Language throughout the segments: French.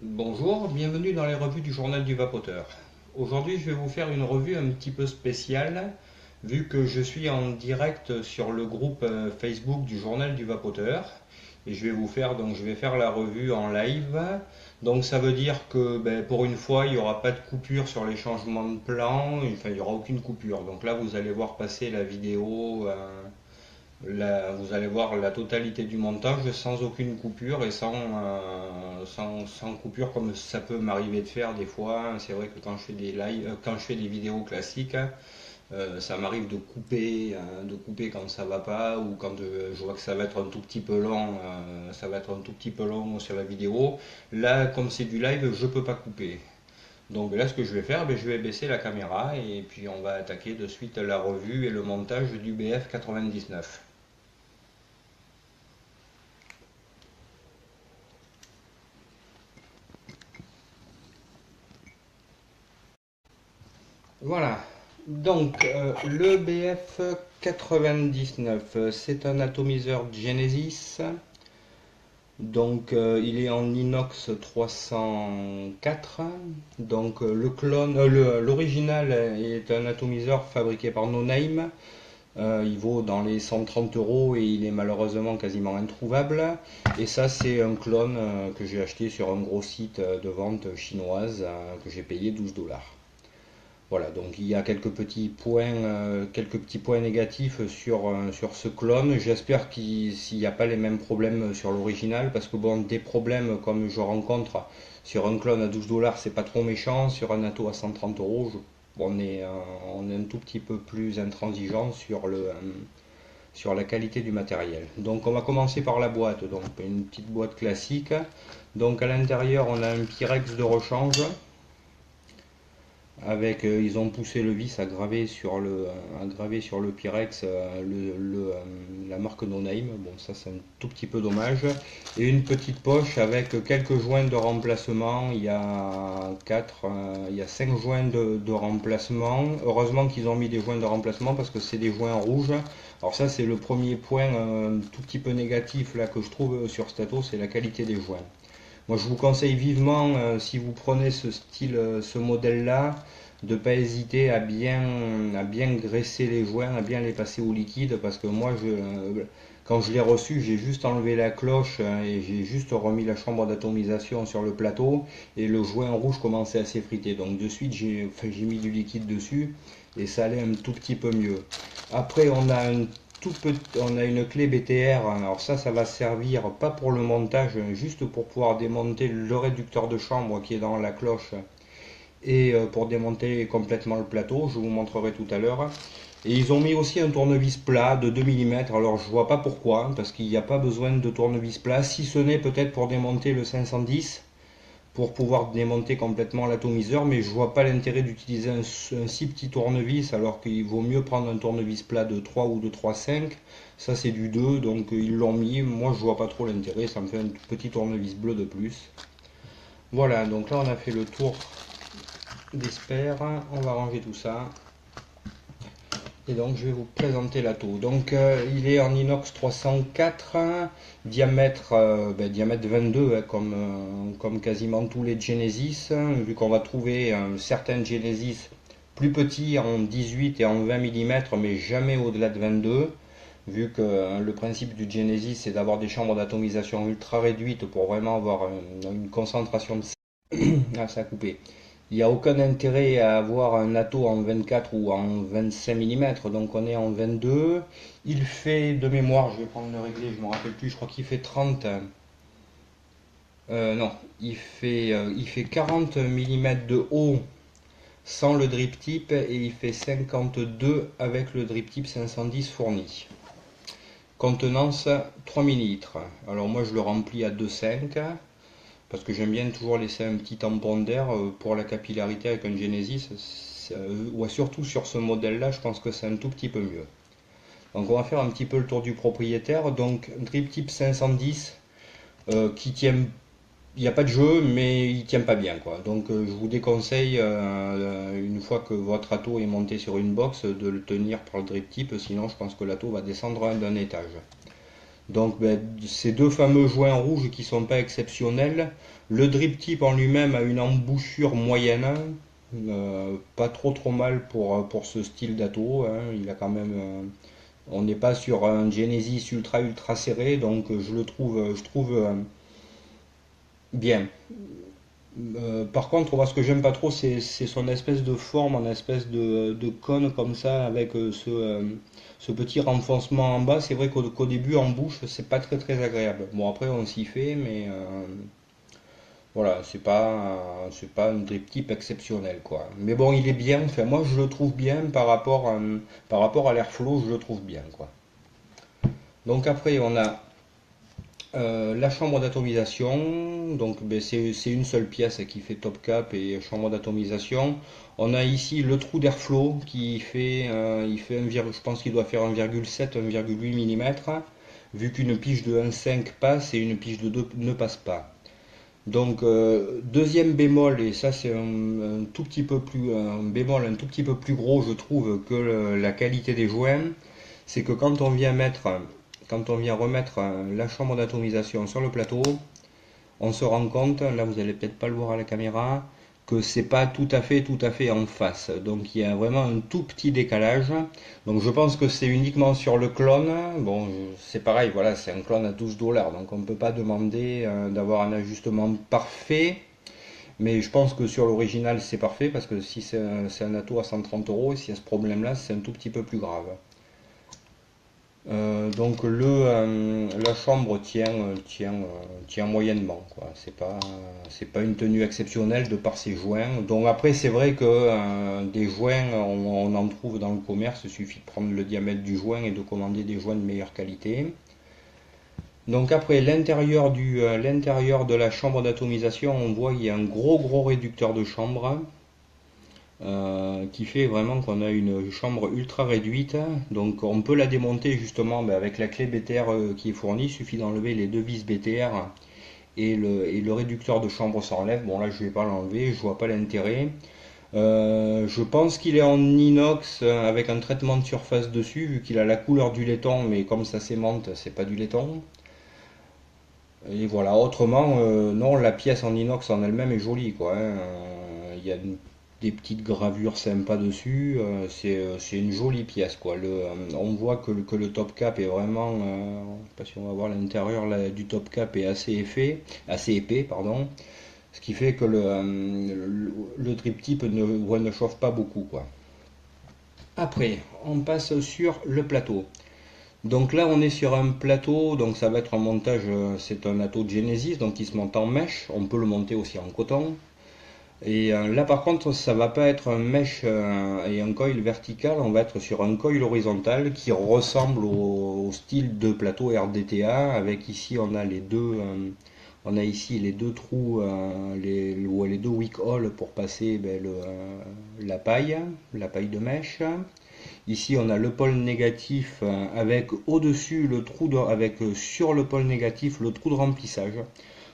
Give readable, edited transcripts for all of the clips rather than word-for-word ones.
Bonjour, bienvenue dans les revues du Journal du Vapoteur. Aujourd'hui, je vais vous faire une revue un petit peu spéciale, vu que je suis en direct sur le groupe Facebook du Journal du Vapoteur. Et je vais faire la revue en live. Donc ça veut dire que pour une fois, il n'y aura pas de coupure sur les changements de plan, enfin il n'y aura aucune coupure. Donc là, vous allez voir passer la vidéo. Là, vous allez voir la totalité du montage sans aucune coupure et sans coupure comme ça peut m'arriver de faire des fois. C'est vrai que quand je fais des live, quand je fais des vidéos classiques, ça m'arrive de couper quand ça va pas ou quand je vois que ça va être un tout petit peu long, ça va être un tout petit peu long sur la vidéo. Là, comme c'est du live, je peux pas couper. Donc là, ce que je vais faire, je vais baisser la caméra et puis on va attaquer de suite la revue et le montage du BF 99. Voilà. Donc, le BF 99, c'est un atomiseur Genesis. Donc, il est en inox 304. Donc, l'original est un atomiseur fabriqué par No Name. Il vaut dans les 130 euros et il est malheureusement quasiment introuvable. Et ça, c'est un clone que j'ai acheté sur un gros site de vente chinoise que j'ai payé 12 dollars. Voilà, donc il y a quelques petits points négatifs sur ce clone. J'espère s'il n'y a pas les mêmes problèmes sur l'original, parce que bon, des problèmes comme je rencontre sur un clone à 12 dollars, c'est pas trop méchant. Sur un Atto à 130 euros, on est un tout petit peu plus intransigeant sur la qualité du matériel. Donc on va commencer par la boîte, donc une petite boîte classique. Donc à l'intérieur, on a un Pyrex de rechange avec ils ont poussé le vis à graver sur le Pyrex la marque No Name. Bon, ça c'est un tout petit peu dommage. Et une petite poche avec quelques joints de remplacement. Il y a 5 joints de remplacement. Heureusement qu'ils ont mis des joints de remplacement parce que c'est des joints rouges. Alors ça c'est le premier point tout petit peu négatif là que je trouve sur Stato, c'est la qualité des joints. Moi, je vous conseille vivement, si vous prenez ce style, ce modèle-là, de ne pas hésiter à bien graisser les joints, à bien les passer au liquide, parce que moi, quand je l'ai reçu, j'ai juste enlevé la cloche et j'ai juste remis la chambre d'atomisation sur le plateau, et le joint rouge commençait à s'effriter. Donc de suite, j'ai mis du liquide dessus, et ça allait un tout petit peu mieux. Après, on a une clé BTR, alors ça va servir pas pour le montage, juste pour pouvoir démonter le réducteur de chambre qui est dans la cloche et pour démonter complètement le plateau, je vous montrerai tout à l'heure. Et ils ont mis aussi un tournevis plat de 2 mm, alors je vois pas pourquoi, parce qu'il n'y a pas besoin de tournevis plat, si ce n'est peut-être pour démonter le 510, pour pouvoir démonter complètement l'atomiseur, mais je vois pas l'intérêt d'utiliser un si petit tournevis alors qu'il vaut mieux prendre un tournevis plat de 3 ou de 3,5. Ça c'est du 2, donc ils l'ont mis, moi je vois pas trop l'intérêt, ça me fait un petit tournevis bleu de plus. Voilà, donc là on a fait le tour des spares, on va ranger tout ça. Et donc je vais vous présenter l'Atto. Donc il est en inox 304, diamètre, diamètre 22, comme quasiment tous les Genesis, vu qu'on va trouver certaines Genesis plus petits en 18 et en 20 mm, mais jamais au-delà de 22, vu que le principe du Genesis c'est d'avoir des chambres d'atomisation ultra réduites pour vraiment avoir une concentration de... Ah, ça a coupé. Il n'y a aucun intérêt à avoir un Atto en 24 ou en 25 mm, donc on est en 22. Il fait de mémoire, je vais prendre le réglé, je ne me rappelle plus, je crois qu'il fait 30. Non, il fait 40 mm de haut sans le drip tip et il fait 52 avec le drip tip 510 fourni. Contenance 3 ml. Alors moi je le remplis à 2,5 parce que j'aime bien toujours laisser un petit tampon d'air pour la capillarité avec un Genesis. Ouais, surtout sur ce modèle-là, je pense que c'est un tout petit peu mieux. Donc on va faire un petit peu le tour du propriétaire. Donc Drip Tip 510 qui tient, il n'y a pas de jeu, mais il tient pas bien quoi. Donc je vous déconseille une fois que votre Atto est monté sur une box de le tenir par le Drip Tip, sinon je pense que l'Atto va descendre d'un étage. Donc ces deux fameux joints rouges qui sont pas exceptionnels. Le drip tip en lui-même a une embouchure moyenne, pas trop mal pour ce style d'Ato, hein. Il a quand même, on n'est pas sur un Genesis ultra serré, donc je trouve bien. Par contre, moi, ce que j'aime pas trop, c'est son espèce de forme, en espèce de cône comme ça, avec ce petit renfoncement en bas. C'est vrai qu'au début, en bouche, c'est pas très agréable. Bon, après, on s'y fait, mais voilà, c'est pas un drip type exceptionnel, quoi. Mais bon, il est bien. Enfin, moi, je le trouve bien par rapport à l'Airflow, je le trouve bien, quoi. Donc après, on a la chambre d'atomisation, donc ben, c'est une seule pièce qui fait top cap et chambre d'atomisation. On a ici le trou d'airflow qui fait, je pense qu'il doit faire 1,7, 1,8 mm, vu qu'une pige de 1,5 passe et une pige de 2 ne passe pas. Donc deuxième bémol, et ça c'est un tout petit peu plus, un bémol un tout petit peu plus gros je trouve que la qualité des joints, c'est que quand on vient remettre la chambre d'atomisation sur le plateau, on se rend compte, là vous allez peut-être pas le voir à la caméra, que c'est pas tout à fait en face. Donc il y a vraiment un tout petit décalage. Donc je pense que c'est uniquement sur le clone. Bon, c'est pareil, voilà, c'est un clone à 12 $, donc on ne peut pas demander d'avoir un ajustement parfait. Mais je pense que sur l'original c'est parfait parce que si c'est un ato à 130 euros, s'il y a ce problème-là, c'est un tout petit peu plus grave. Donc la chambre tient moyennement, quoi. C'est pas une tenue exceptionnelle de par ses joints. Donc après c'est vrai que des joints on en trouve dans le commerce. Il suffit de prendre le diamètre du joint et de commander des joints de meilleure qualité. Donc après l'intérieur de la chambre d'atomisation, on voit qu'il y a un gros réducteur de chambre qui fait vraiment qu'on a une chambre ultra réduite. Donc on peut la démonter justement avec la clé BTR qui est fournie. Il suffit d'enlever les deux vis BTR et le réducteur de chambre s'enlève. Bon là je vais pas l'enlever, je vois pas l'intérêt. Je pense qu'il est en inox avec un traitement de surface dessus, vu qu'il a la couleur du laiton, mais comme ça s'aimante, c'est pas du laiton. Et voilà, autrement, non, la pièce en inox en elle-même est jolie, quoi, hein. Il y a des petites gravures sympas dessus. C'est une jolie pièce, quoi. On voit que le top cap est vraiment, je sais pas si on va voir l'intérieur du top cap est assez épais, pardon. Ce qui fait que le drip tip ne chauffe pas beaucoup, quoi. Après, on passe sur le plateau. Donc là, on est sur un plateau, donc ça va être un montage, c'est un ato de Genesis, donc il se monte en mèche, on peut le monter aussi en coton. Et là, par contre, ça va pas être un mèche et un coil vertical, on va être sur un coil horizontal qui ressemble au style de plateau RDTA, avec ici on a ici les deux trous, les deux wick holes pour passer la paille de mèche. Ici, on a le pôle négatif avec au-dessus avec sur le pôle négatif le trou de remplissage.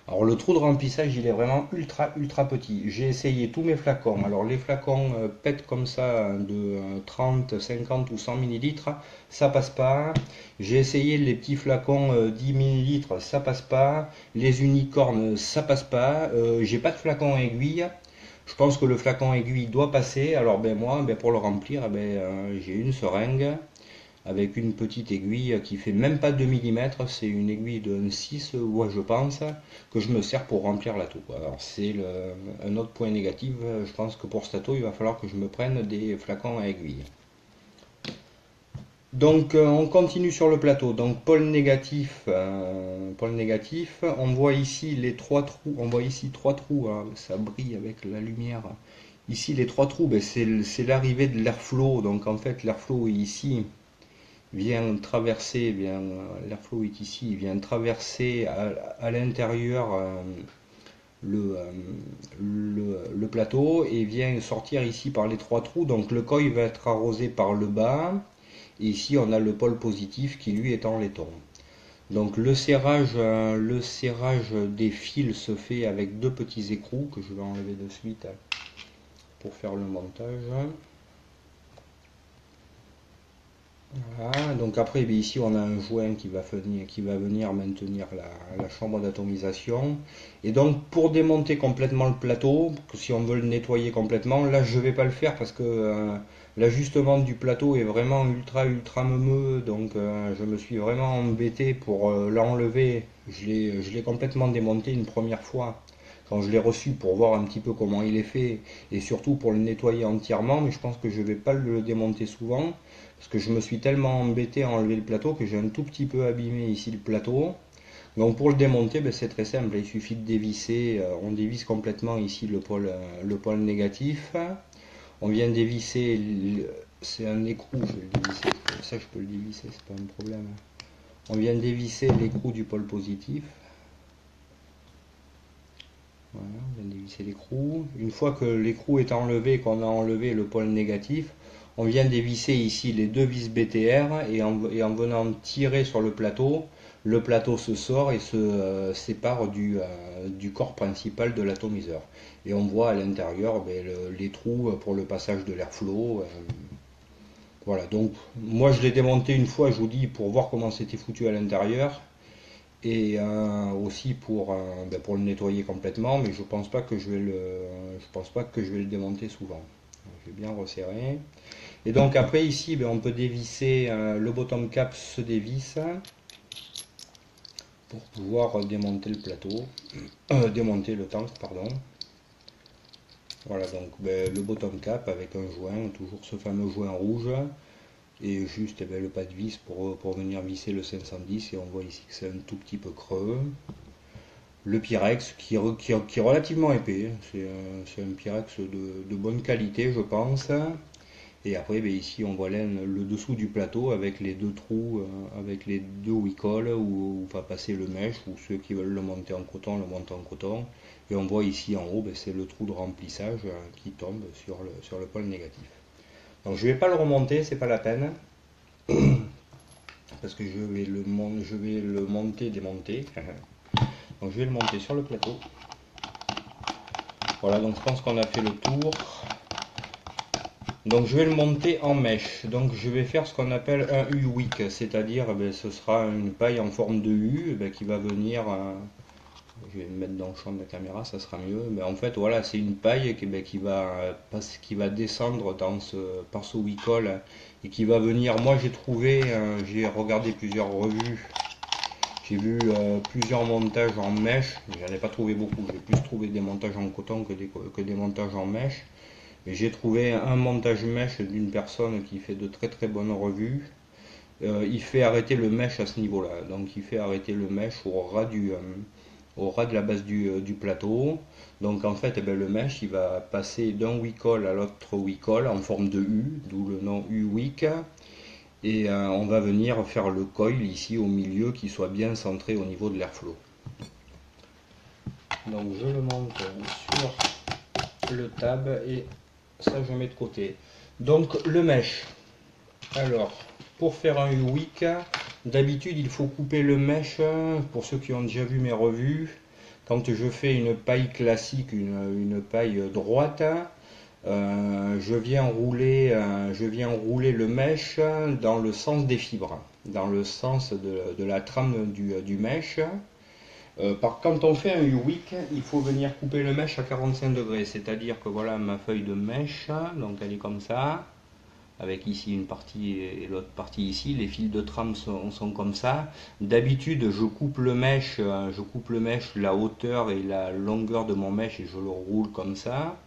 Alors le trou de remplissage, il est vraiment ultra petit. J'ai essayé tous mes flacons. Alors les flacons PET comme ça de 30, 50 ou 100 millilitres, ça passe pas. J'ai essayé les petits flacons 10 millilitres, ça passe pas. Les unicornes, ça passe pas. J'ai pas de flacon aiguille. Je pense que le flacon aiguille doit passer. Alors ben moi, pour le remplir, j'ai une seringue avec une petite aiguille qui fait même pas 2 mm. C'est une aiguille de 6, ouais, je pense, que je me sers pour remplir la toux. Alors c'est un autre point négatif. Je pense que pour cette il va falloir que je me prenne des flacons à aiguille. Donc on continue sur le plateau. Donc pôle négatif, on voit ici les trois trous. On voit ici trois trous, hein, ça brille avec la lumière. Ici les trois trous, c'est l'arrivée de l'airflow. Donc en fait l'airflow est ici, vient traverser, l'airflow est ici, il vient traverser à l'intérieur le, euh, le plateau et vient sortir ici par les trois trous. Donc le coil va être arrosé par le bas. Et ici, on a le pôle positif qui lui est en laiton. Donc le serrage des fils se fait avec deux petits écrous que je vais enlever de suite pour faire le montage. Voilà, donc après, bien, ici on a un joint qui va venir maintenir la chambre d'atomisation. Et donc pour démonter complètement le plateau, que si on veut le nettoyer complètement, là je vais pas le faire parce que l'ajustement du plateau est vraiment ultra meumeux, donc je me suis vraiment embêté pour l'enlever. Je l'ai complètement démonté une première fois quand je l'ai reçu pour voir un petit peu comment il est fait et surtout pour le nettoyer entièrement, mais je pense que je vais pas le démonter souvent. Parce que je me suis tellement embêté à enlever le plateau que j'ai un tout petit peu abîmé ici le plateau. Donc pour le démonter, ben, c'est très simple, il suffit de dévisser, on dévisse complètement ici le pôle négatif. On vient dévisser, c'est un écrou, je vais le dévisser, ça je peux le dévisser, c'est pas un problème. On vient dévisser l'écrou du pôle positif. Voilà, on vient dévisser l'écrou. Une fois que l'écrou est enlevé, qu'on a enlevé le pôle négatif, on vient dévisser ici les deux vis BTR et en venant tirer sur le plateau se sort et se sépare du corps principal de l'atomiseur. Et on voit à l'intérieur ben, les trous pour le passage de l'airflow. Voilà, donc moi je l'ai démonté une fois, je vous dis, pour voir comment c'était foutu à l'intérieur et aussi pour le nettoyer complètement, mais je pense pas que je vais le démonter souvent. Je vais bien resserrer. Et donc après ici, ben, on peut dévisser, le bottom cap se dévisse pour pouvoir démonter le plateau, démonter le tank, pardon. Voilà donc ben, le bottom cap avec un joint, toujours ce fameux joint rouge, et juste ben, le pas de vis pour venir visser le 510, et on voit ici que c'est un tout petit peu creux. Le Pyrex qui est relativement épais, c'est un Pyrex de bonne qualité je pense. Et après, ben, ici, on voit le dessous du plateau avec les deux trous, avec les deux wicoles où va passer le mèche, ou ceux qui veulent le monter en coton, le montent en coton. Et on voit ici en haut, ben, c'est le trou de remplissage qui tombe sur le pôle négatif. Donc je ne vais pas le remonter, c'est pas la peine, parce que je vais le monter, démonter. Donc je vais le monter sur le plateau. Voilà, donc je pense qu'on a fait le tour. Donc je vais le monter en mèche. Donc je vais faire ce qu'on appelle un U-wick, c'est-à-dire ce sera une paille en forme de U qui va venir. Je vais me mettre dans le champ de la caméra, ça sera mieux. Mais en fait voilà, c'est une paille qui va descendre par ce wick-all et qui va venir. Moi j'ai regardé plusieurs revues. J'ai vu plusieurs montages en mèche. J'en ai pas trouvé beaucoup. J'ai plus trouvé des montages en coton que des montages en mèche. Et j'ai trouvé un montage mèche d'une personne qui fait de très bonnes revues. Il fait arrêter le mèche à ce niveau-là. Donc il fait arrêter le mèche au ras de la base du plateau. Donc en fait, le mèche il va passer d'un wick-all à l'autre wick-all en forme de U, d'où le nom U-wick. Et on va venir faire le coil ici au milieu qui soit bien centré au niveau de l'airflow. Donc je le monte sur le tab et ça je mets de côté. Donc le mèche. Alors, pour faire un U-wick, d'habitude il faut couper le mèche. Pour ceux qui ont déjà vu mes revues, quand je fais une paille classique, une paille droite, je viens rouler le mèche dans le sens des fibres, dans le sens de la trame du mèche. Quand on fait un U-wick, il faut venir couper le mèche à 45 degrés, c'est-à-dire que voilà ma feuille de mèche, donc elle est comme ça, avec ici une partie et l'autre partie ici, les fils de trame sont comme ça. D'habitude je coupe le mèche, la hauteur et la longueur de mon mèche et je le roule comme ça.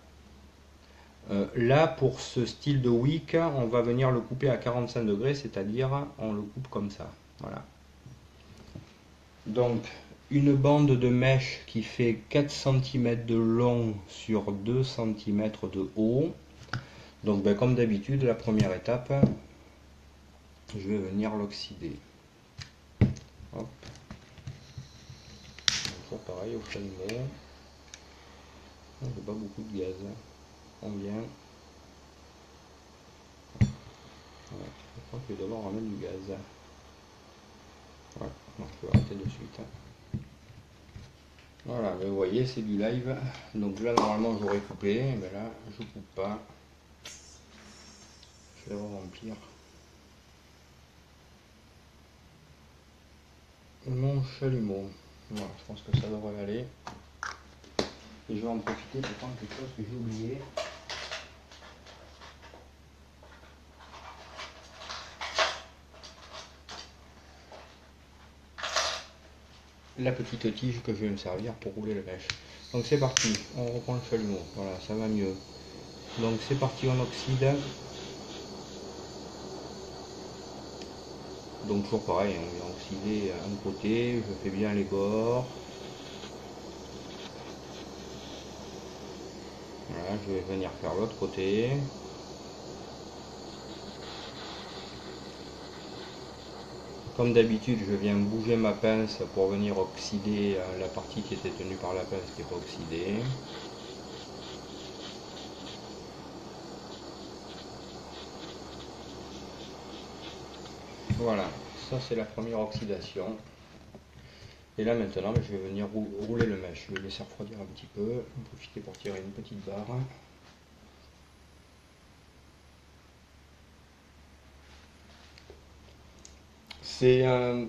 Là pour ce style de wick, on va venir le couper à 45 degrés, c'est-à-dire on le coupe comme ça. Voilà. Donc une bande de mèche qui fait 4 cm de long sur 2 cm de haut. Donc comme d'habitude, la première étape, je vais venir l'oxyder. Hop. Donc, pareil au chalumeau. Il n'y a pas beaucoup de gaz. On vient. Ouais, je crois que d'abord on va mettre du gaz. Voilà, donc je vais arrêter de suite. Voilà, vous voyez, c'est du live. Donc là, normalement, j'aurais coupé, mais là, je coupe pas. Je vais remplir. mon chalumeau. Voilà, je pense que ça devrait aller. Et je vais en profiter pour prendre quelque chose que j'ai oublié. La petite tige que je vais me servir pour rouler le mèche. Donc c'est parti, on reprend le chalumeau. Voilà, ça va mieux. Donc c'est parti, on oxyde. Donc toujours pareil, on vient oxyder un côté, je fais bien les bords. Voilà, je vais venir faire l'autre côté. Comme d'habitude, je viens bouger ma pince pour venir oxyder la partie qui était tenue par la pince qui n'est pas oxydée. Voilà, ça c'est la première oxydation. Et là maintenant, je vais venir rouler le mèche. Je vais laisser refroidir un petit peu, en profiter pour tirer une petite barre. C'est un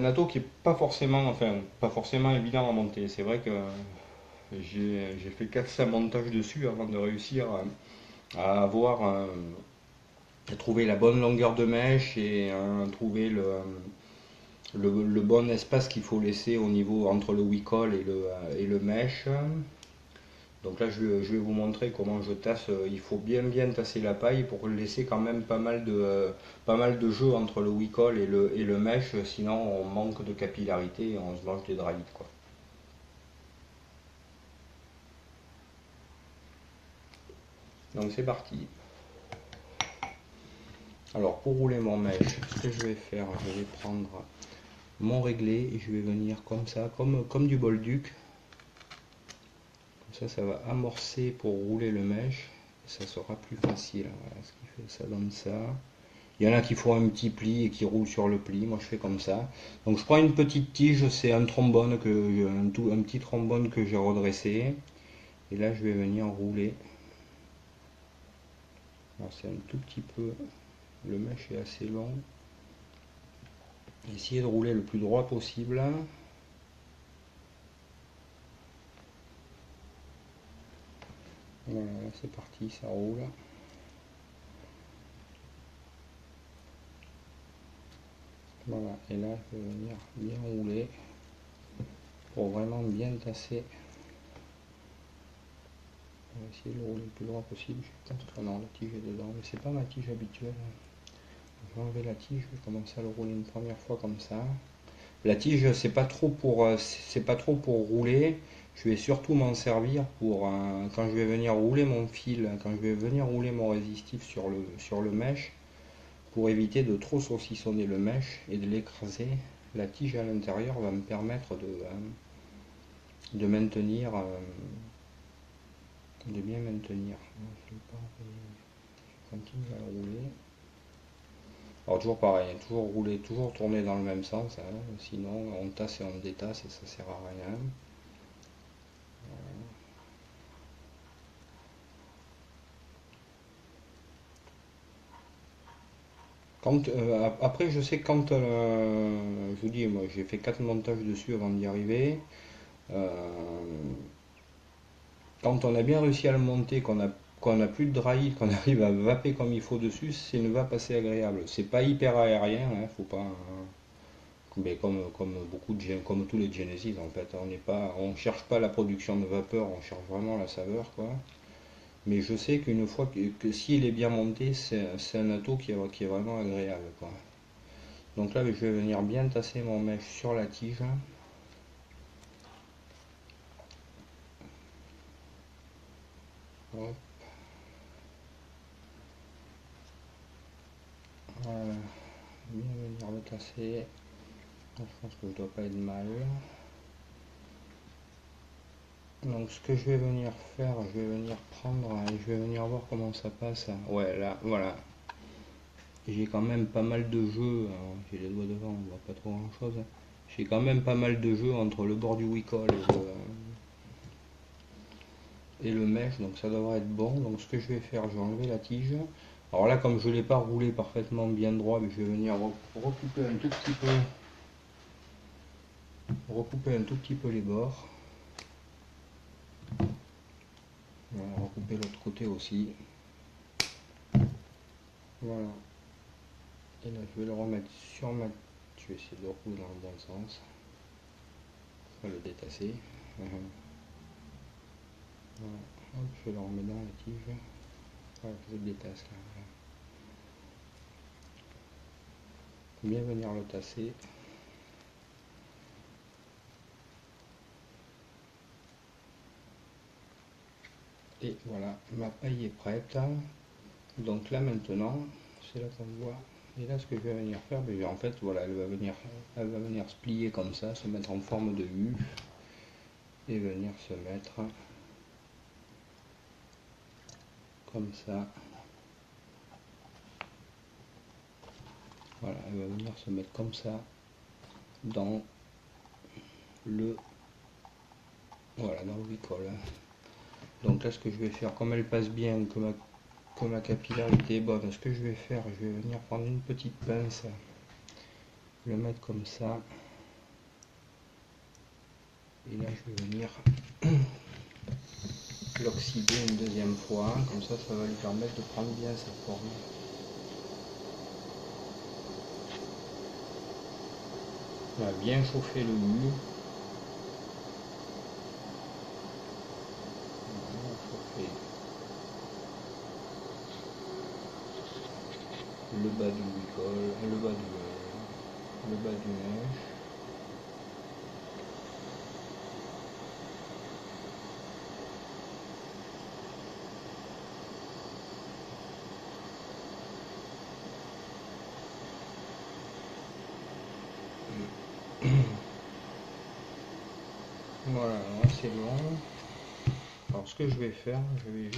atout qui est pas forcément, enfin, pas forcément évident à monter. C'est vrai que j'ai fait 4-5 montages dessus avant de réussir à avoir à trouver la bonne longueur de mèche et trouver le bon espace qu'il faut laisser au niveau entre le wicol et le mèche. Donc là, je vais vous montrer comment je tasse. Il faut bien tasser la paille pour laisser quand même pas mal de jeu entre le wicol et le mèche. Sinon, on manque de capillarité et on se mange des draps quoi. Donc c'est parti. Alors pour rouler mon mèche, ce que je vais faire, je vais prendre mon réglé et je vais venir comme ça, comme du bolduc. Comme ça va amorcer pour rouler le mèche. Et ça sera plus facile. Voilà ce qui fait, ça donne ça. Il y en a qui font un petit pli et qui roulent sur le pli. Moi je fais comme ça. Donc je prends une petite tige, c'est un trombone un petit trombone que j'ai redressé. Et là je vais venir rouler. Alors c'est un tout petit peu. Le mèche est assez long. Essayez de rouler le plus droit possible. Voilà, c'est parti, ça roule. Voilà, et là je vais venir bien rouler pour vraiment bien tasser. On va essayer de le rouler le plus droit possible. Je pense que non, la tige est dedans, mais c'est pas ma tige habituelle. Je vais enlever la tige, je vais commencer à le rouler une première fois comme ça. La tige, c'est pas trop pour rouler. Je vais surtout m'en servir pour quand je vais venir rouler mon fil, quand je vais venir rouler mon résistif sur le mèche, pour éviter de trop saucissonner le mèche et de l'écraser. La tige à l'intérieur va me permettre de maintenir, de bien maintenir. Je continue à le rouler. Alors toujours pareil, toujours rouler, toujours tourner dans le même sens, hein, sinon on tasse et on détasse et ça sert à rien. Après je sais quand, je vous dis, moi j'ai fait 4 montages dessus avant d'y arriver. Euh, Quand on a bien réussi à le monter, qu'on a plus de draïd, qu'on arrive à vaper comme il faut dessus, c'est une vape assez agréable. C'est pas hyper aérien, hein, faut pas. Mais comme tous les Genesis en fait, on cherche pas la production de vapeur, on cherche vraiment la saveur quoi. Mais je sais qu'une fois que s'il est bien monté, c'est un atout qui est vraiment agréable quoi. Donc là, je vais venir bien tasser mon mèche sur la tige. Hop, voilà. Bien venir le tasser. Je pense que je dois pas être mal. Donc ce que je vais venir faire, je vais venir prendre et je vais venir voir comment ça passe. Ouais, là, voilà. J'ai quand même pas mal de jeux. J'ai les doigts devant, on voit pas trop grand chose. J'ai quand même pas mal de jeux entre le bord du wicol et le mèche, donc ça devrait être bon. Donc ce que je vais faire, je vais enlever la tige. Alors là, comme je ne l'ai pas roulé parfaitement bien droit, mais je vais venir recouper un tout petit peu recouper un tout petit peu les bords. Voilà, recouper l'autre côté aussi. Voilà. Et là, je vais le remettre sur ma... Je vais essayer de rouler dans le bon sens. Je vais le détasser. Voilà. Hop, je le remets dans la tige. Voilà, je le détasse là. Voilà. Bien venir le tasser. Et voilà, ma paille est prête. Donc là maintenant, c'est là qu'on voit. Et là, ce que je vais venir faire, ben, en fait, voilà, elle va venir se plier comme ça, se mettre en forme de U et venir se mettre comme ça. Voilà, elle va venir se mettre comme ça dans le voilà dans le huicole. Donc là, ce que je vais faire, comme elle passe bien, que ma capillarité est bonne, ce que je vais faire, je vais venir prendre une petite pince, le mettre comme ça. Et là, je vais venir l'oxyder une deuxième fois, comme ça va lui permettre de prendre bien sa forme. On va bien chauffer le U. Chauffer le bas du huicole, le bas du mèche. Voilà, là c'est bon. Alors ce que je vais faire, je vais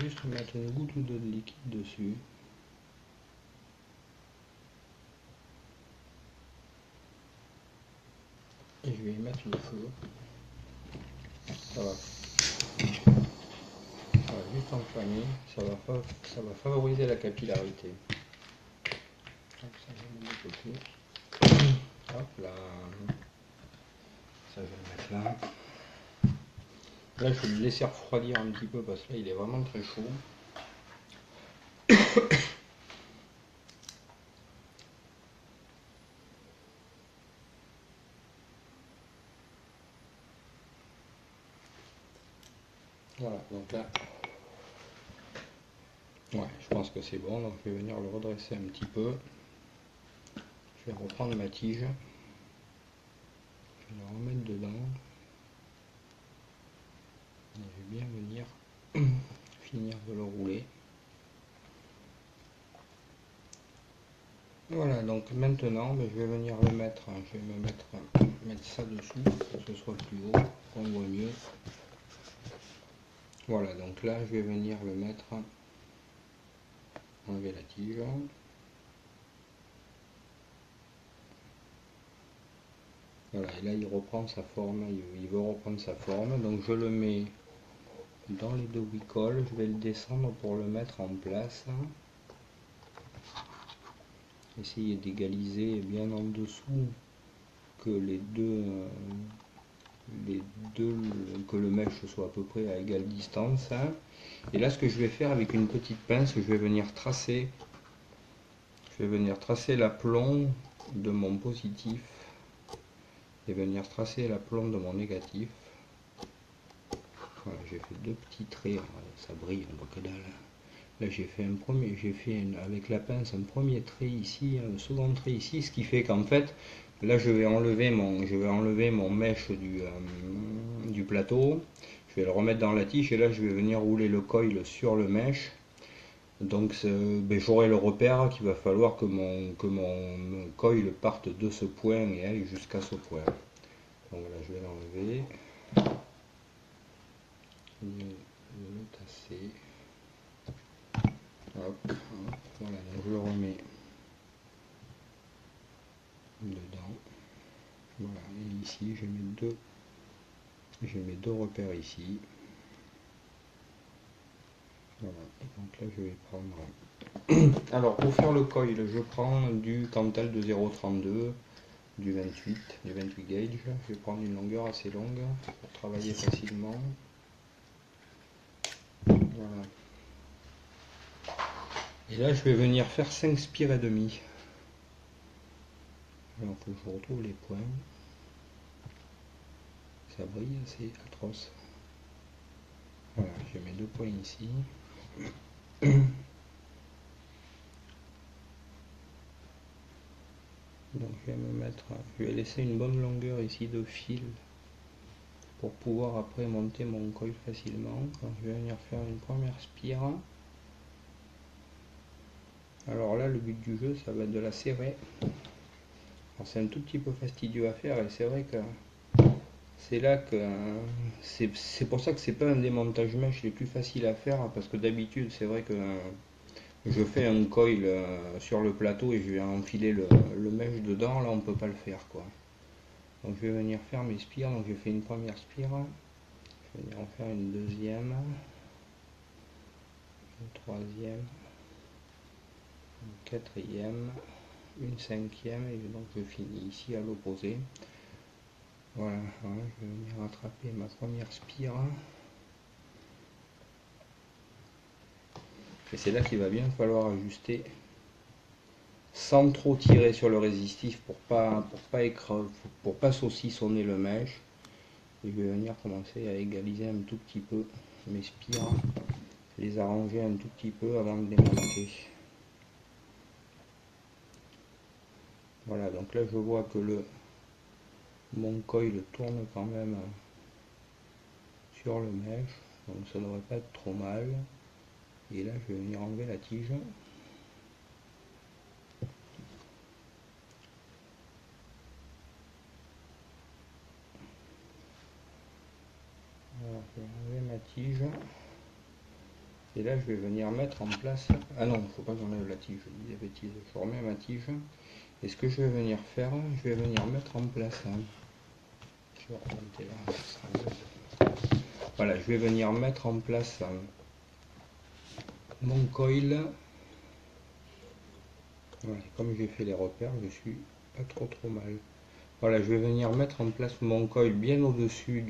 juste mettre une goutte ou deux de liquide dessus. Et je vais y mettre le feu. Ça va juste enflammer, ça va favoriser la capillarité. Hop, ça je vais le côté. Hop là. Ça je vais le mettre là. Là je vais le laisser refroidir un petit peu parce que là il est vraiment très chaud. Voilà, donc là, ouais, je pense que c'est bon, donc je vais venir le redresser un petit peu. Je vais reprendre ma tige, je vais la remettre dedans. Et je vais bien venir finir de le rouler. Voilà, donc maintenant, ben, je vais venir le mettre, je vais mettre ça dessous pour que ce soit plus haut, qu'on voit mieux. Voilà, donc là, je vais venir le mettre, enlever la tige. Voilà, et là, il reprend sa forme, il veut reprendre sa forme, donc je le mets dans les deux huicoles, je vais le descendre pour le mettre en place. Essayer d'égaliser bien en dessous que que le mèche soit à peu près à égale distance. Et là, ce que je vais faire avec une petite pince, je vais venir tracer l'aplomb de mon positif et venir tracer l'aplomb de mon négatif. Voilà, j'ai fait deux petits traits, ça brille, on voit que dalle. Là j'ai fait avec la pince un premier trait ici, un second trait ici, ce qui fait qu'en fait, là je vais enlever mon mèche du plateau, je vais le remettre dans la tige et là je vais venir rouler le coil sur le mèche. Donc ben, j'aurai le repère qu'il va falloir que mon coil parte de ce point et aille jusqu'à ce point. Donc là je vais l'enlever, le tasser. Hop, hop, voilà, donc je le remets dedans. Voilà, et ici je mets deux repères ici. Voilà. Et donc là je vais prendre. Alors pour faire le coil, je prends du Cantel de 0,32, du 28 gauge. Je vais prendre une longueur assez longue pour travailler facilement. Voilà. Et là je vais venir faire 5 spires et demi. Alors faut que je retrouve les points. Ça brille, c'est atroce. Voilà, j'ai mes 2 points ici. Donc je vais laisser une bonne longueur ici de fil pour pouvoir après monter mon coil facilement. Donc je vais venir faire une première spire. Alors là le but du jeu ça va être de la serrer. C'est un tout petit peu fastidieux à faire et c'est vrai que c'est là que c'est pour ça que c'est pas un démontage mèche les plus faciles à faire, parce que d'habitude c'est vrai que je fais un coil sur le plateau et je vais enfiler le mèche dedans. Là on peut pas le faire quoi. Donc je vais venir faire mes spires. Donc j'ai fait une première spire, je vais venir en faire une deuxième, une troisième, une quatrième, une cinquième, et donc je finis ici à l'opposé. Voilà, je vais venir rattraper ma première spire. Et c'est là qu'il va bien falloir ajuster sans trop tirer sur le résistif pour pas saucissonner le mèche. Et je vais venir commencer à égaliser un tout petit peu mes spires, les arranger un tout petit peu avant de les monter. Voilà, donc là je vois que mon coil tourne quand même sur le mèche, donc ça ne devrait pas être trop mal. Et là je vais venir enlever la tige. Alors, je vais enlever ma tige. Et là je vais venir mettre en place. Ah non, il ne faut pas que j'enlève la tige, je dis des bêtises. Je remets ma tige. Et ce que je vais venir faire, je vais venir mettre en place. Je vais remonter là, ça sera mieux. Voilà, je vais venir mettre en place mon coil. Voilà, comme j'ai fait les repères, je suis pas trop mal. Voilà, je vais venir mettre en place mon coil bien au-dessus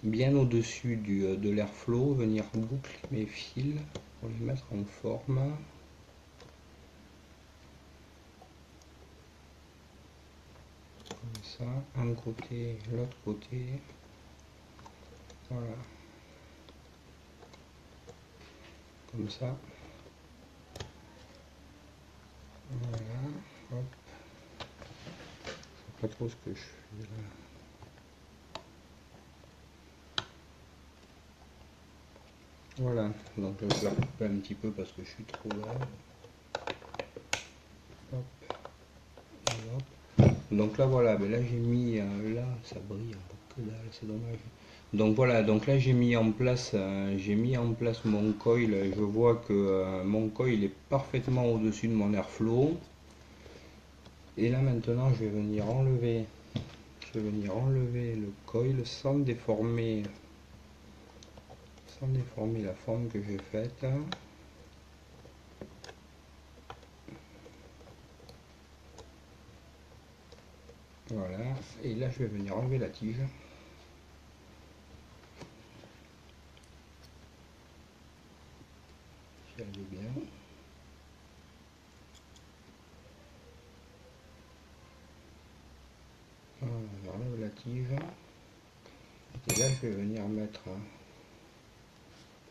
de l'airflow, venir boucler mes fils pour les mettre en forme. Comme ça, un côté, l'autre côté. Voilà. Comme ça. Voilà. Hop. Je sais pas trop ce que je fais là. Voilà, donc je vais couper un petit peu parce que je suis trop là. Hop. Et hop. Donc là voilà, mais là j'ai mis, là ça brille un peu que dalle, c'est dommage. Donc voilà, donc là j'ai mis en place mon coil. Je vois que mon coil est parfaitement au-dessus de mon airflow. Et là maintenant je vais venir enlever le coil sans déformer la forme que j'ai faite. Voilà, et là je vais venir enlever la tige. Si elle est bien. Voilà, j'enlève la tige. Et là je vais venir mettre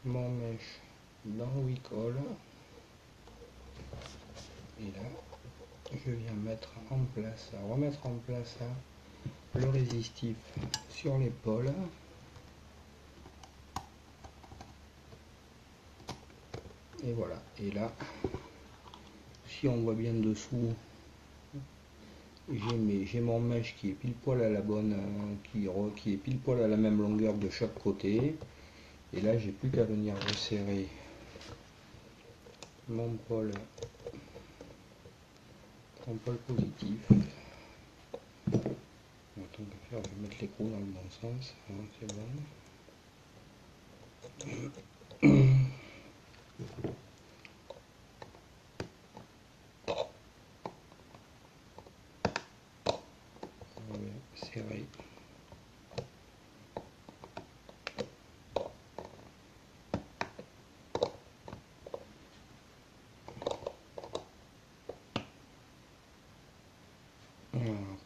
mon mèche dans le Wicol. Et là je viens remettre en place le résistif sur l'épaule. Et voilà, et là si on voit bien dessous, j'ai mon mèche qui est pile poil à la bonne, qui est pile poil à la même longueur de chaque côté. Et là j'ai plus qu'à venir resserrer mon pôle positif. Bon, tant qu'à faire, je vais mettre l'écrou dans le bon sens, hein, c'est bon. Serré.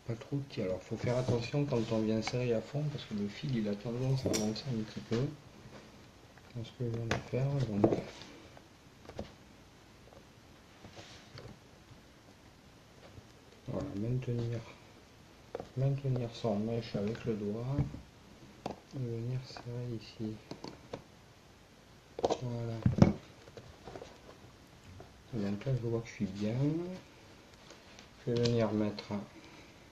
Pas trop petit. Alors faut faire attention quand on vient serrer à fond parce que le fil il a tendance à avancer un petit peu. C'est ce que je viens de faire. Donc voilà, maintenir son mèche avec le doigt et venir serrer ici. Voilà. Donc là je vois que je suis bien. Je vais venir mettre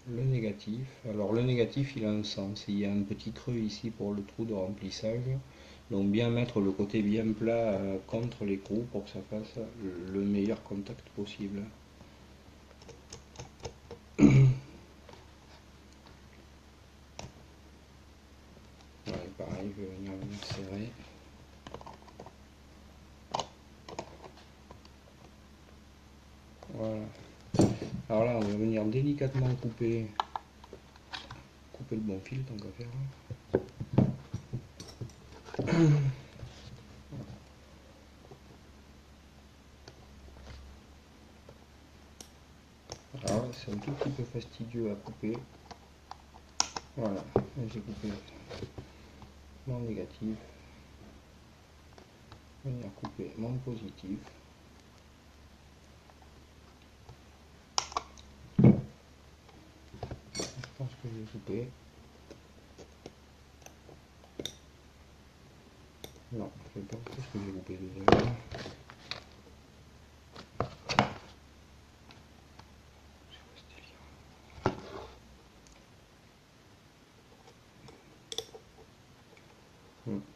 le négatif. Alors le négatif il a un sens. Il y a un petit creux ici pour le trou de remplissage. Donc bien mettre le côté bien plat contre l'écrou pour que ça fasse le meilleur contact possible. Ouais, pareil, je vais venir serrer. Voilà. Alors là, on va venir délicatement couper le bon fil, tant qu'à faire. Alors c'est un tout petit peu fastidieux à couper. Voilà, j'ai coupé mon négatif. Venir couper mon positif. Je pense que j'ai coupé. Non, je ne sais pas ce que j'ai coupé déjà.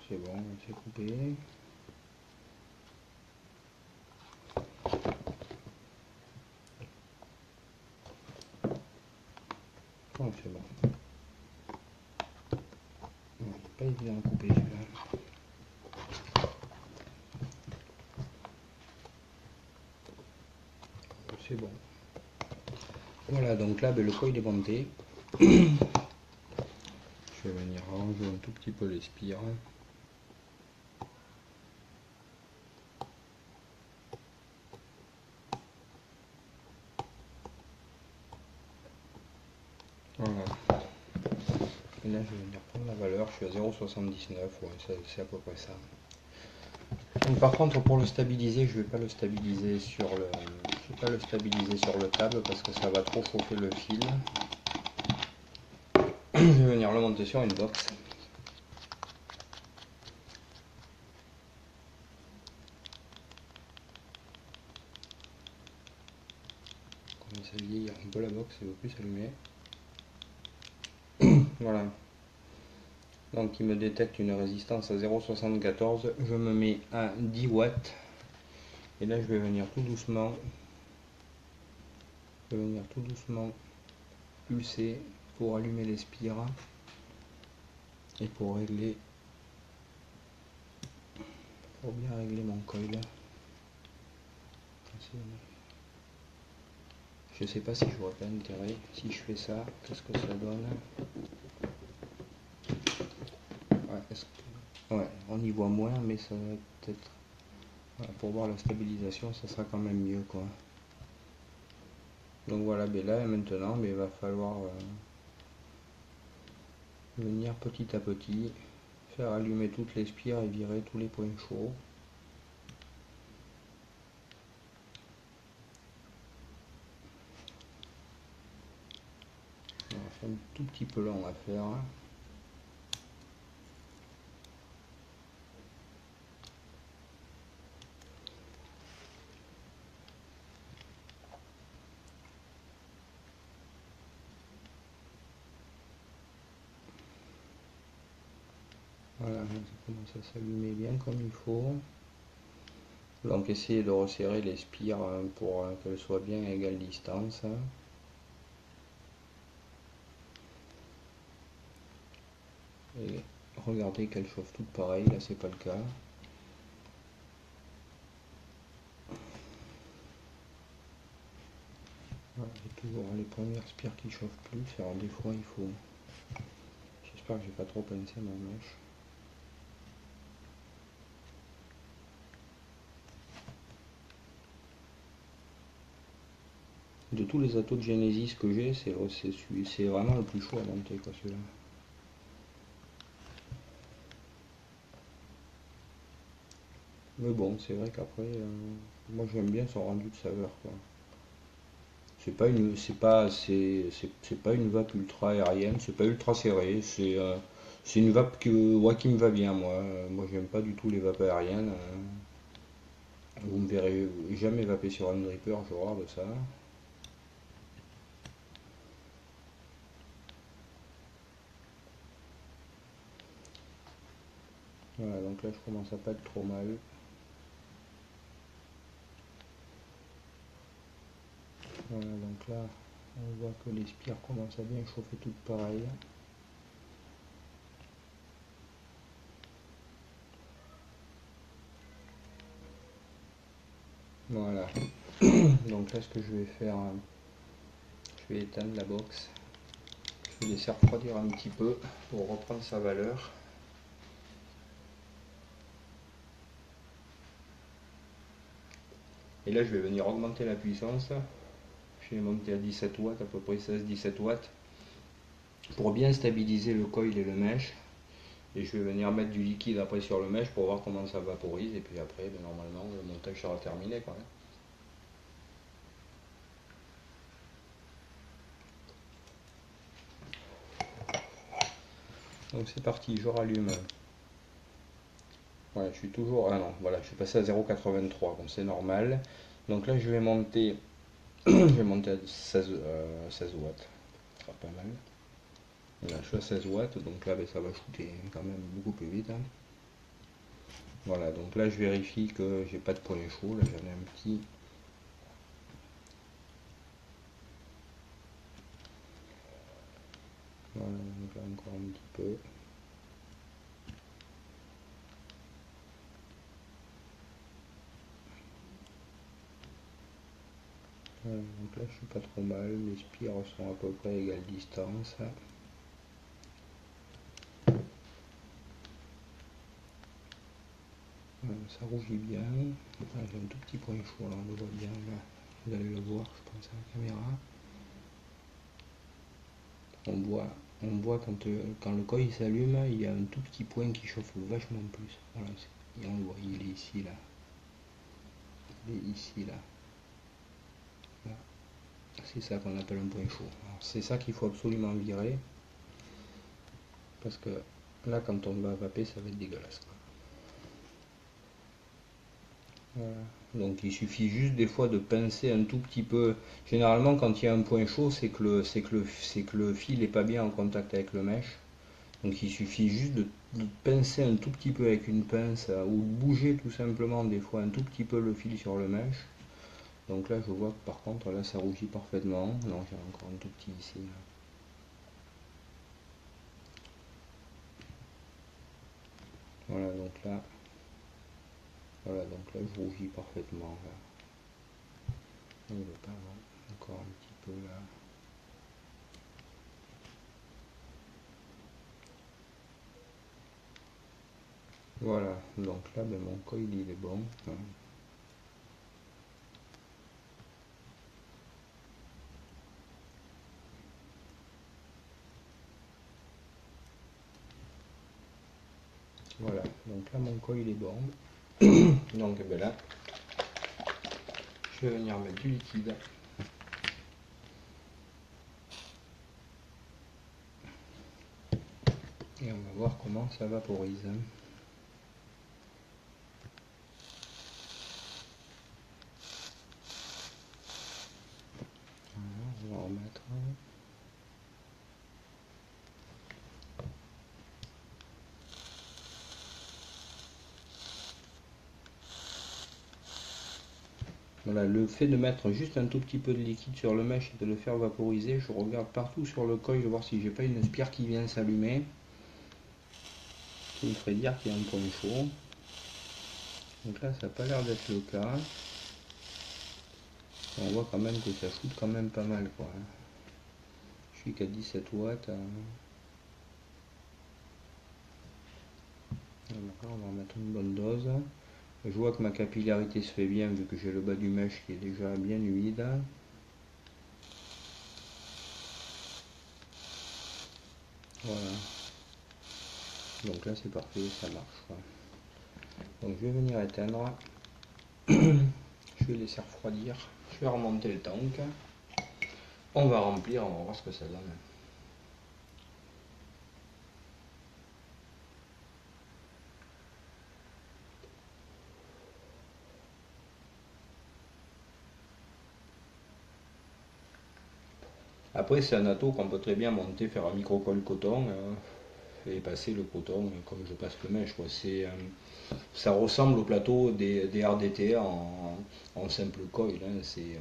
C'est bon, c'est coupé. Bon, c'est bon. Pas évident à couper celui-là. C'est bon. Voilà, donc là, le coin il est monté. Je vais venir ranger un tout petit peu les spires. Voilà. Et là, je vais venir prendre la valeur. Je suis à 0,79. Ouais, c'est à peu près ça. Donc, par contre, pour le stabiliser, je vais pas le stabiliser sur le câble parce que ça va trop chauffer le fil. Je vais venir le monter sur une box. Comme ça vieillir un peu la box, il ne veut plus s'allumer. Voilà. Donc il me détecte une résistance à 0,74. Je me mets à 10 watts. Et là je vais venir tout doucement. Pulser pour allumer les spires et pour bien régler mon coil. Je sais pas si je vois pas intérêt. Si je fais ça, qu'est-ce que ça donne? Ouais, on y voit moins, mais ça va peut-être. Voilà, pour voir la stabilisation, ça sera quand même mieux, quoi. Donc voilà, ben là maintenant, il va falloir venir petit à petit, faire allumer toutes les spires et virer tous les points chauds. C'est un tout petit peu long à faire. Voilà, ça commence à s'allumer bien comme il faut. Donc essayez de resserrer les spires pour qu'elles soient bien à égale distance. Et regardez qu'elles chauffent toutes pareilles, là c'est pas le cas. toujours les premières spires qui chauffent plus, alors des fois il faut... J'espère que j'ai pas trop pincé ma mèche. De tous les atos de Genesis que j'ai, c'est vraiment le plus chaud à monter, quoi, celui-là. Mais bon, c'est vrai qu'après, moi j'aime bien son rendu de saveur, quoi. C'est pas une vape ultra aérienne, c'est pas ultra serré, c'est une vape ouais, qui me va bien, moi. Moi j'aime pas du tout les vapes aériennes. Vous me verrez jamais vaper sur un dripper, j'ai horreur de ça. Voilà, donc là je commence à pas être trop mal. Voilà, donc là on voit que les spires commencent à bien chauffer toutes pareilles. Voilà. Donc là ce que je vais faire, je vais éteindre la box. Je vais laisser refroidir un petit peu pour reprendre sa valeur. Et là je vais venir augmenter la puissance. Je vais monter à 17 watts, à peu près 16-17 watts, pour bien stabiliser le coil et le mèche. Et je vais venir mettre du liquide après sur le mèche pour voir comment ça vaporise. Et puis après, ben, normalement, le montage sera terminé, quoi. Donc c'est parti, je rallume. Voilà, je suis toujours... Ah non, voilà, je suis passé à 0,83, bon c'est normal. Donc là je vais monter, je vais monter à 16 watts, ce sera pas mal. Là je suis à 16 watts, donc là ben, ça va shooter quand même beaucoup plus vite, hein. Voilà, donc là je vérifie que j'ai pas de point chaud, là j'en ai un petit. Voilà, donc là encore un petit peu. Voilà, donc là je suis pas trop mal, mes spires sont à peu près à égale distance. Voilà, ça rougit bien. Voilà, j'ai un tout petit point chaud, là on le voit bien, là. Vous allez le voir, je pense, à la caméra. On voit quand le coil s'allume, il y a un tout petit point qui chauffe vachement plus. Voilà, et on le voit, il est ici, là. Il est ici, là. Là. C'est ça qu'on appelle un point chaud. C'est ça qu'il faut absolument virer. Parce que là, quand on va vaper, ça va être dégueulasse, quoi. Voilà. Donc il suffit juste des fois de pincer un tout petit peu. Généralement, quand il y a un point chaud, c'est que le fil n'est pas bien en contact avec le mèche. Donc il suffit juste de pincer un tout petit peu avec une pince ou de bouger tout simplement des fois un tout petit peu le fil sur le mèche. Donc là je vois que par contre là ça rougit parfaitement. Non, j'ai encore un tout petit ici. Voilà, donc là je rougis parfaitement là. On ne veut pas voir. Encore un petit peu là. Voilà, donc là ben, mon coil il est bon. Voilà, donc là mon coil est bon. Donc ben là, je vais venir mettre du liquide. Et on va voir comment ça vaporise. Voilà, on va remettre. Voilà, le fait de mettre juste un tout petit peu de liquide sur le mèche et de le faire vaporiser, je regarde partout sur le coil, voir si j'ai pas une spire qui vient s'allumer, qui me ferait dire qu'il y a un point chaud. Donc là, ça n'a pas l'air d'être le cas. On voit quand même que ça shoot quand même pas mal quoi. Je suis qu'à 17 watts. On va mettre une bonne dose. Je vois que ma capillarité se fait bien vu que j'ai le bas du mèche qui est déjà bien humide. Voilà. Donc là c'est parfait, ça marche quoi. Donc je vais venir éteindre. Je vais laisser refroidir. Je vais remonter le tank. On va remplir, on va voir ce que ça donne. Après c'est un ato qu'on peut très bien monter, faire un micro-colle coton et passer le coton comme je passe le mèche. Ça ressemble au plateau des RDTA en simple coil. C'est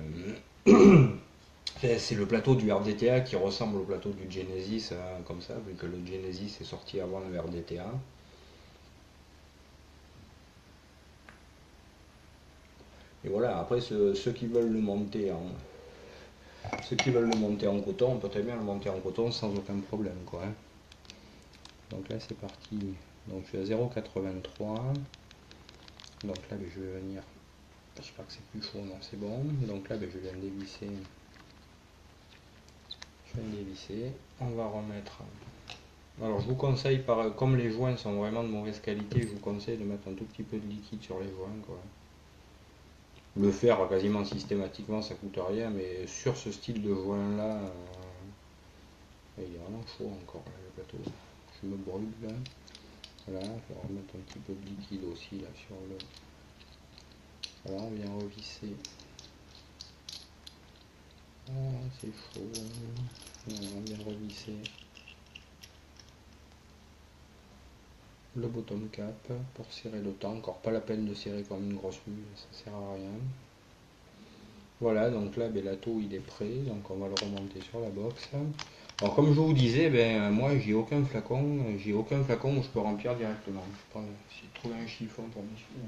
le plateau du RDTA qui ressemble au plateau du Genesis, comme ça, vu que le Genesis est sorti avant le RDTA. Et voilà, après ceux qui veulent le monter en coton, on peut très bien le monter en coton sans aucun problème quoi. Donc là c'est parti. Donc je suis à 0,83. Donc là je vais venir. J'espère que c'est plus chaud, non c'est bon. Donc là je viens de dévisser. On va remettre. Alors je vous conseille, comme les joints sont vraiment de mauvaise qualité, je vous conseille de mettre un tout petit peu de liquide sur les joints quoi. Le faire quasiment systématiquement ça coûte rien, mais sur ce style de joint là, il est vraiment chaud encore là, le plateau. Je me brûle là. Voilà, je vais remettre un petit peu de liquide aussi là sur le. Voilà, on vient revisser. Ah, c'est chaud. Voilà, on vient revisser le bottom cap pour serrer le temps. Encore pas la peine de serrer comme une grosse mule, ça sert à rien. Voilà, donc là, l'atto il est prêt, donc on va le remonter sur la box. Alors comme je vous disais, moi j'ai aucun flacon où je peux remplir directement. Je vais essayer de trouver un chiffon pour m'essuyer.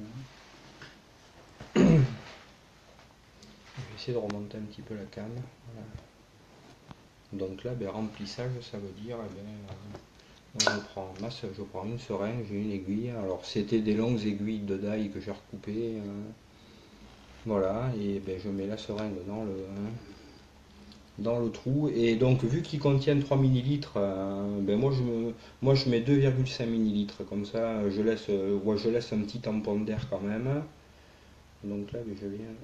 Je vais essayer de remonter un petit peu la canne. Voilà. Donc là, remplissage, ça veut dire, je prends une seringue, j'ai une aiguille. Alors c'était des longues aiguilles de die que j'ai recoupées. Voilà, et je mets la seringue dans le trou. Et donc vu qu'ils contiennent 3 ml, moi je mets 2,5 ml. Comme ça, je laisse un petit tampon d'air quand même. Donc là, je viens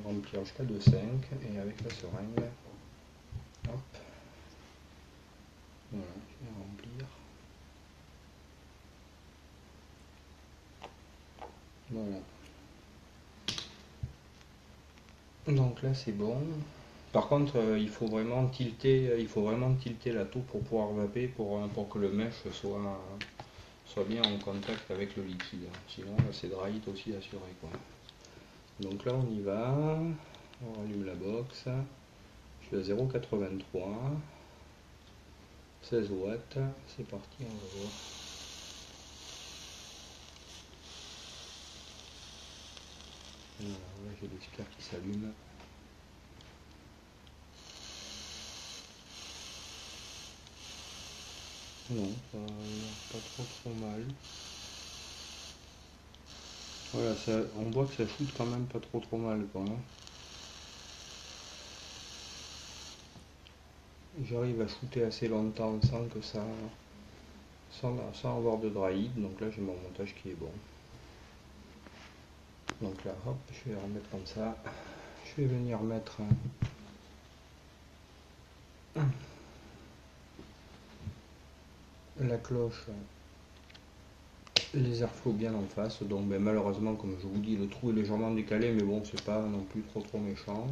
remplir jusqu'à 2,5 et avec la seringue, hop, voilà, je vais remplir. Voilà. Donc là c'est bon. Par contre, il faut vraiment tilter la toux pour pouvoir vaper pour que le mèche soit bien en contact avec le liquide. Sinon, c'est dry it aussi assuré quoi. Donc là on y va. On rallume la box. Je suis à 0,83. 16 watts. C'est parti, on va voir. Voilà, j'ai l'expert qui s'allume. Non, ça pas trop mal. Voilà, on voit que ça shoot quand même pas trop mal quoi. J'arrive à shooter assez longtemps sans avoir de dry hit. Donc là j'ai mon montage qui est bon. Donc là hop, je vais remettre comme ça. Je vais venir mettre la cloche, les airflows bien en face. Donc malheureusement comme je vous dis le trou est légèrement décalé, mais bon c'est pas non plus trop méchant.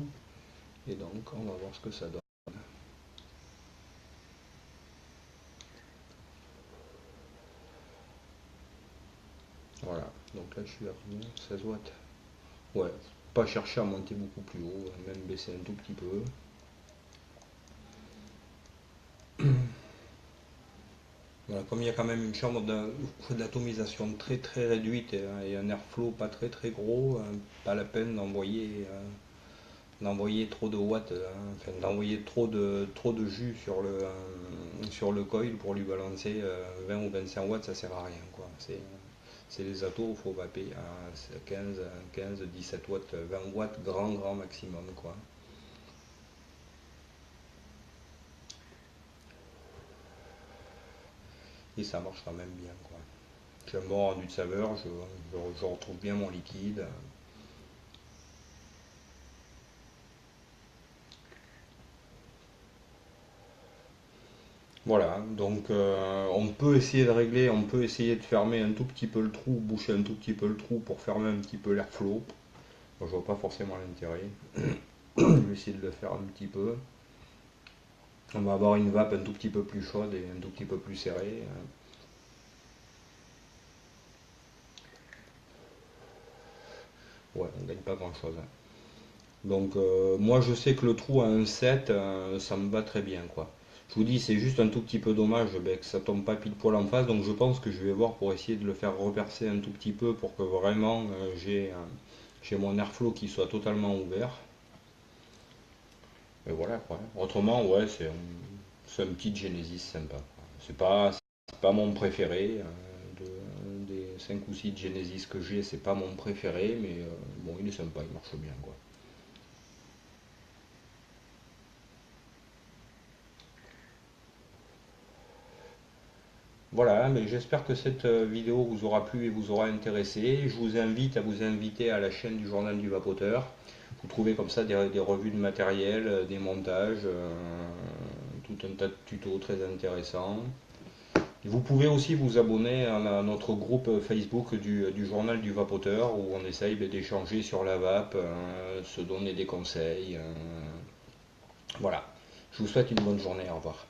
Et donc on va voir ce que ça donne. Voilà, donc là je suis à 16 watts. Ouais, pas chercher à monter beaucoup plus haut, même baisser un tout petit peu. Comme il y a quand même une chambre d'atomisation très très réduite et un airflow pas très très gros, pas la peine d'envoyer trop de watts, enfin, d'envoyer trop de jus sur le coil pour lui balancer 20 ou 25 watts, ça sert à rien quoi. C'est les atos, il faut vaper à 15, 17 watts, 20 watts grand maximum quoi. Et ça marche quand même bien quoi. J'ai un bon rendu de saveur, je retrouve bien mon liquide. Voilà, donc on peut essayer de régler, on peut essayer de fermer un tout petit peu le trou, boucher un tout petit peu le trou pour fermer un petit peu l'airflow. Moi, je vois pas forcément l'intérêt. Je vais essayer de le faire un petit peu. On va avoir une vape un tout petit peu plus chaude et un tout petit peu plus serrée. Ouais, on gagne pas grand chose. Donc moi je sais que le trou à un 7, ça me va très bien quoi. Je vous dis c'est juste un tout petit peu dommage ben, que ça tombe pas pile poil en face, donc je pense que je vais voir pour essayer de le faire repercer un tout petit peu pour que vraiment j'ai mon airflow qui soit totalement ouvert. Et voilà quoi. Autrement ouais c'est un petit Genesis sympa, quoi. C'est pas mon préféré. Des 5 ou 6 Genesis que j'ai, c'est pas mon préféré, mais bon il est sympa, il marche bien quoi. Voilà, mais j'espère que cette vidéo vous aura plu et vous aura intéressé. Je vous invite à vous inviter à la chaîne du Journal du Vapoteur. Vous trouvez comme ça des revues de matériel, des montages, tout un tas de tutos très intéressants. Et vous pouvez aussi vous abonner à notre groupe Facebook du Journal du Vapoteur où on essaye d'échanger sur la vape, se donner des conseils. Voilà. Je vous souhaite une bonne journée. Au revoir.